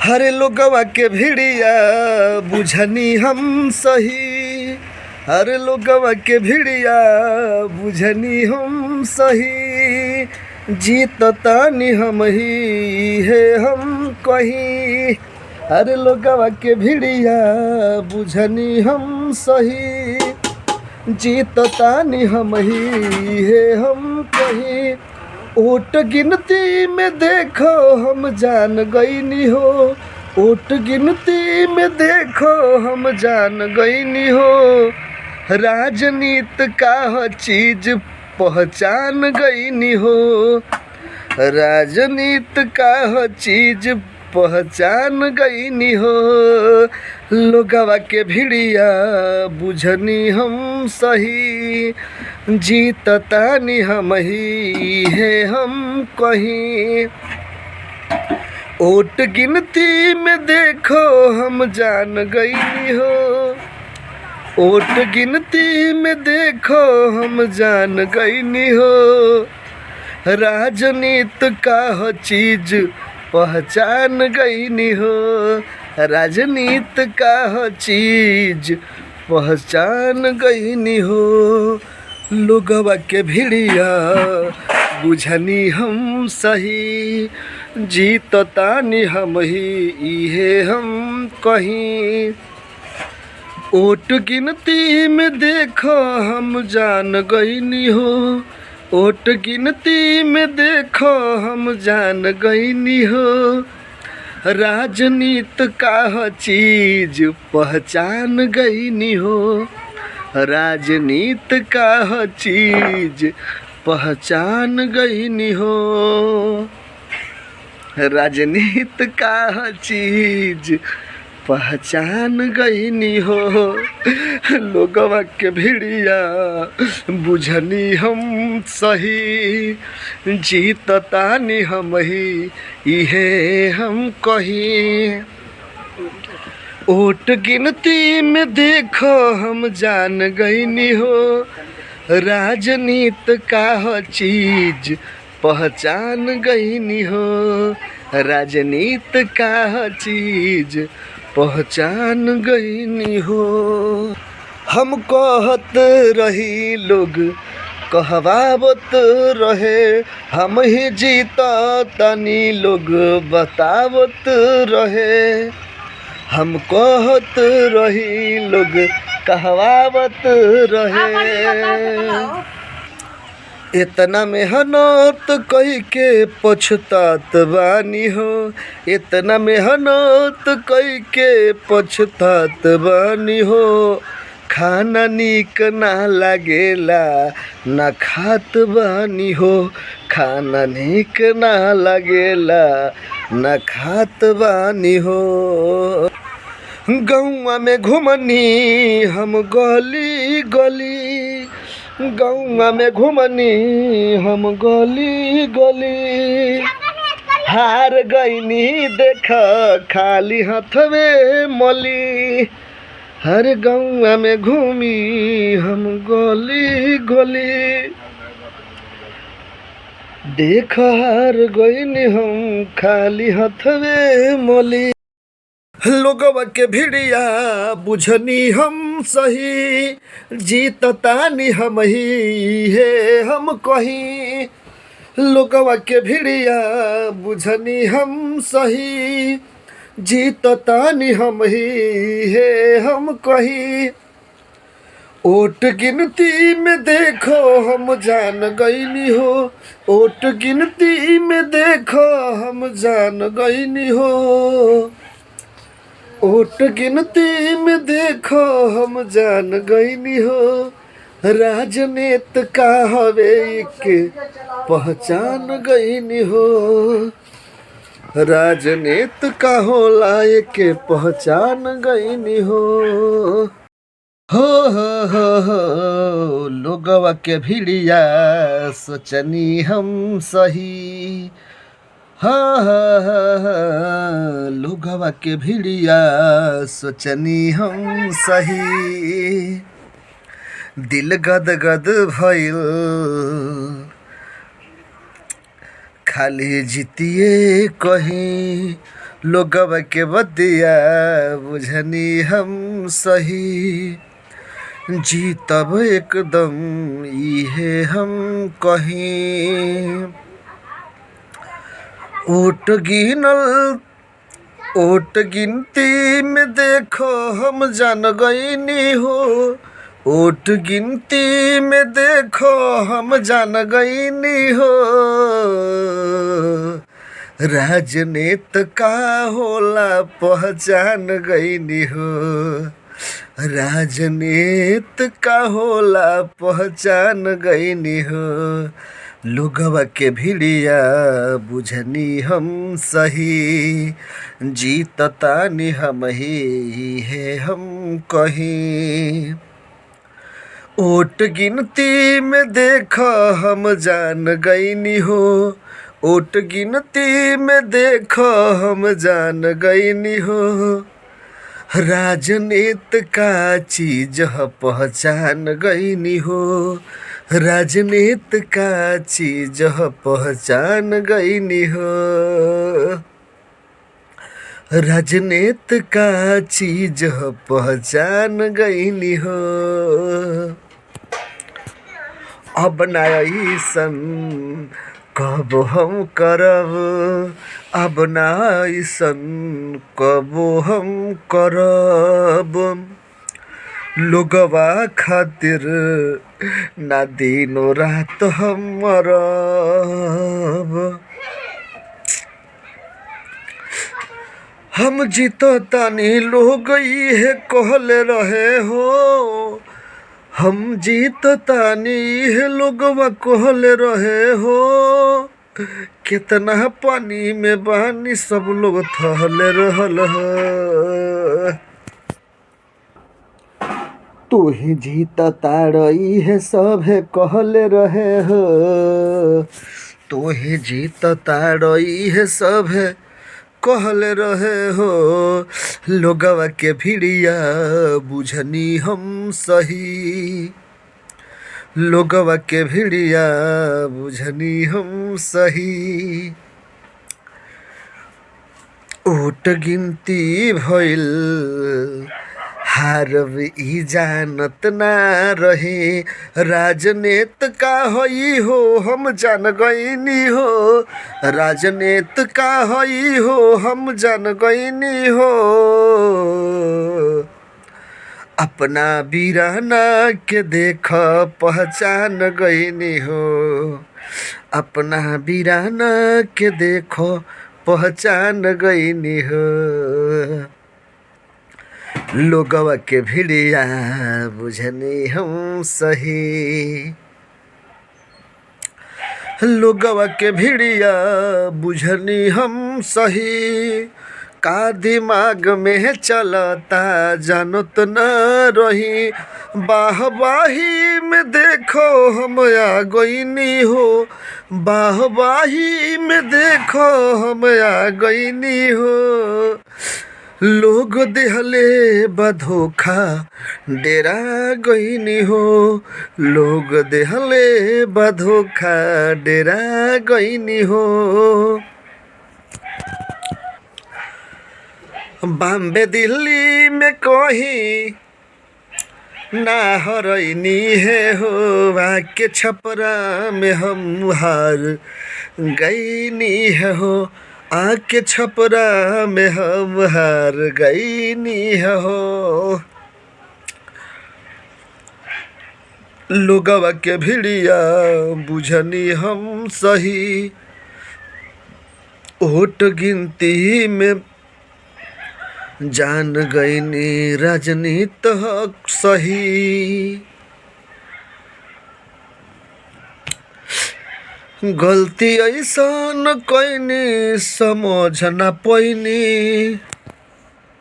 हरे लोगवा के भिड़िया बुझनी हम सही। हरे लोगवा के भिड़िया बुझनी हम सही। जीत तानी हम ही है हम कहीं। हरे लोगवा के भिड़िया बुझनी हम सही। जीत तानी हम ही है हम कहीं। ओट गिनती में देखो हम जान गईनी हो। ओट गिनती में देखो हम जान गईनी हो। राजनीत का चीज पहचान गईनी हो। राजनीत का चीज पहचान गईनी हो। लोगवा के भिड़िया बुझनी हम सही। जीत तानी हम ही है हम कहीं। ओट गिनती में देखो हम जान गईनी हो। ओट गिनती में देखो हम जान गईनी हो। राजनीत का चीज पहचान गईनी हो। राजनीत का चीज पहचान गईनी हो। लोगवा के भिड़िया बुझनी हम सही। जीत तानी हम ही है हम कहीं। ओट गिनती में देखो हम जान गईनी हो। ओट गिनती में देखो हम जान गईनी हो। राजनीत का चीज पहचान गईनी हो। राजनीत का चीज पहचान गईनी हो। राजनीत का चीज पहचान गईनी हो। लोगवा के भिड़िया बुझनी हम सही। जीत तानी हम ही इहे हम कहीं। ओट गिनती में देखो हम जान गईनी हो। राजनीत का चीज पहचान गईनी हो। राजनीत का चीज पहचान गईनी हो। हम कहत रही लोग कहवावत रहे। हम ही जीता तानी लोग बतावत रहे। हम कहत रही लोग कहवावत रहे। इतना मेहनत कई के पछतात बानी हो। इतना मेहनत कई के पछतात बानी हो। खाना नीक ना लागेला ना खात बानी हो। खाना नीक ना लागेला ना खात बानी हो। गौवा में घुमनी हम गली गली। गौवा में घुमनी हम गली गली। हार गईनी देख खाली हाथवे मली। हर गौवा में घूमी हम गली गली। देख हार गईनी हम खाली हाथवे मली। लोगवा के भिड़िया बुझनी हम सही। जीत तानी हम ही है हम कहीं। लोगवा के भिड़िया बुझनी हम सही। जीत तानी हम ही है हम कहीं। ओट गिनती में देखो हम जान गईनी हो। ओट गिनती में देखो हम जान गईनी हो। ओट गिनती में देखो हम जान गईनी हो। राजनीत का हवे के पहचान गईनी हो। राजनीत का होला के पहचान गईनी हो। हो लोगवा के भिड़िया सोचनी हम सही। लोगवा के भिड़िया सोचनी हम सही। दिल गद गद भइल खाली जितिए कहीं लोगवा के बतिया बुझनी हम सही, जीतब एकदम इहे हम कहीं। ओट गिनल ओट गिनती में देखो हम जान गईनी हो, ओट गिनती में देखो हम जान गईनी हो। राजनीत का होला पहचान गईनी हो, राजनीत का होला पहचान गईनी हो। लोगवा के भिड़िया बुझनी हम सही, जीततानी हम ही है हम कहीं। ओट गिनती में देखो हम जान गईनी हो, ओट गिनती में देखो हम जान गईनी हो। राजनीत का चीज पहचान गईनी हो, राजनीत का चीज पहचान गईनी हो, राजनीत का चीज पहचान गईनी हो। अब ना अइसन कब हम करब, अब ना अइसन कब हम करब। लोगवा खातिर ना दिनो रात हम मरब। हम जीतो तानी लोग इहे कहले रहे हो, हम जीतो तानी इहे लोगवा कहले रहे हो। कितना पानी में बानी सब लोग थहले रहल हो। तू ही जीता तारई है सब है कहले रहे हो, तू ही जीता तारई है सब है कहले रहे हो। लोगवा के भिड़िया बुझनी हम सही, लोगवा के भिड़िया बुझनी हम सही। ओट गिनती भइल हारब ई जानत ना रहे, राजनीत का हई हो हम जान गईनी हो, राजनीत का हई हो हम जान गईनी हो। अपना वीराना के देख पहचान गईनी हो, अपना वीराना के देखो पहचान गईनी हो। लोगवा के भिड़िया बुझनी हम सही, लोगवा के भिड़िया बुझनी हम सही। का दिमाग में चलता जानत न रही, बाहबाही में देखो हम आ गईनी हो, बाहबाही में देखो हम आ गईनी हो। लोग देहले बधोखा डेरा गईनी हो, लोग देहले बधोखा डेरा गईनी हो। बॉम्बे दिल्ली में कहीं ना हरैनी है हो, आके छपरा में हम हार गईनी है हो, आके छपरा में हम हार गईनी है हो। लोगवा के भिड़िया बुझनी हम सही, ओट गिनती में जान गईनी राजनीत हक सही। गलती ऐसन कईनी समझ ना पैनी,